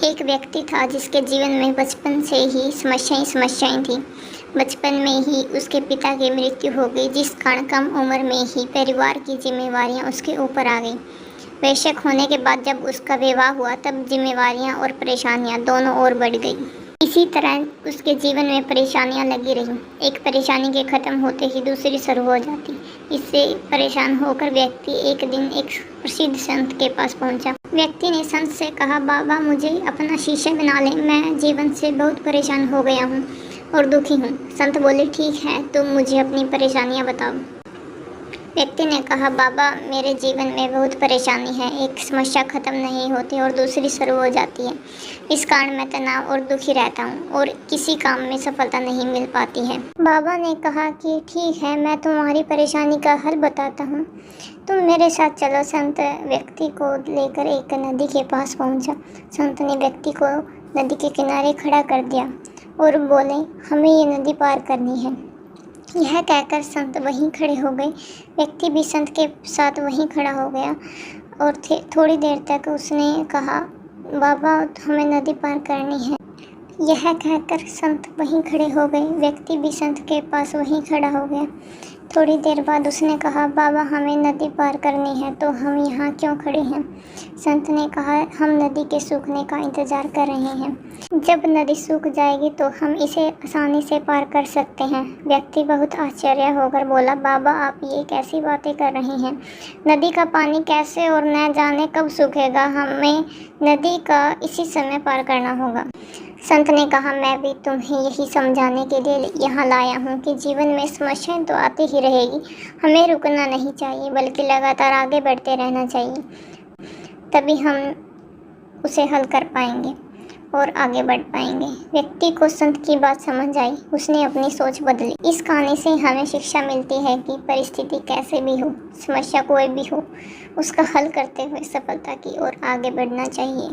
एक व्यक्ति था जिसके जीवन में बचपन से ही समस्याएं थी। बचपन में ही उसके पिता की मृत्यु हो गई, जिस कारण कम उम्र में ही परिवार की जिम्मेवारियां उसके ऊपर आ गई। वयस्क होने के बाद जब उसका विवाह हुआ तब जिम्मेवारियां और परेशानियां दोनों ओर बढ़ गई। इसी तरह उसके जीवन में परेशानियां लगी रहीं। एक परेशानी के खत्म होते ही दूसरी शुरू हो जाती। इससे परेशान होकर व्यक्ति एक दिन एक प्रसिद्ध संत के पास पहुंचा। व्यक्ति ने संत से कहा, बाबा मुझे अपना शिष्य बना लें, मैं जीवन से बहुत परेशान हो गया हूँ और दुखी हूँ। संत बोले, ठीक है, तुम मुझे अपनी परेशानियाँ बताओ। व्यक्ति ने कहा, बाबा मेरे जीवन में बहुत परेशानी है, एक समस्या खत्म नहीं होती और दूसरी शुरू हो जाती है। इस कारण मैं तनाव और दुखी रहता हूँ और किसी काम में सफलता नहीं मिल पाती है। बाबा ने कहा कि ठीक है, मैं तुम्हारी परेशानी का हल बताता हूँ, तुम मेरे साथ चलो। संत व्यक्ति को लेकर एक नदी के पास पहुँचा। संत ने व्यक्ति को नदी के किनारे खड़ा कर दिया और बोले, हमें ये नदी पार करनी है। यह कहकर संत वहीं खड़े हो गए। व्यक्ति भी संत के साथ वहीं खड़ा हो गया और थोड़ी देर तक उसने कहा, बाबा हमें नदी पार करनी है। यह कहकर संत वहीं खड़े हो गए। व्यक्ति भी संत के पास वहीं खड़ा हो गया। थोड़ी देर बाद उसने कहा, बाबा हमें नदी पार करनी है, तो हम यहाँ क्यों खड़े हैं? संत ने कहा, हम नदी के सूखने का इंतज़ार कर रहे हैं। जब नदी सूख जाएगी तो हम इसे आसानी से पार कर सकते हैं। व्यक्ति बहुत आश्चर्य होकर बोला, बाबा आप ये कैसी बातें कर रहे हैं? नदी का पानी कैसे और न जाने कब सूखेगा? हमें नदी का इसी समय पार करना होगा। संत ने कहा, मैं भी तुम्हें यही समझाने के लिए यहाँ लाया हूँ कि जीवन में समस्याएं तो आती ही रहेगी, हमें रुकना नहीं चाहिए बल्कि लगातार आगे बढ़ते रहना चाहिए, तभी हम उसे हल कर पाएंगे और आगे बढ़ पाएंगे। व्यक्ति को संत की बात समझ आई, उसने अपनी सोच बदली। इस कहानी से हमें शिक्षा मिलती है कि परिस्थिति कैसे भी हो, समस्या कोई भी हो, उसका हल करते हुए सफलता की ओर आगे बढ़ना चाहिए।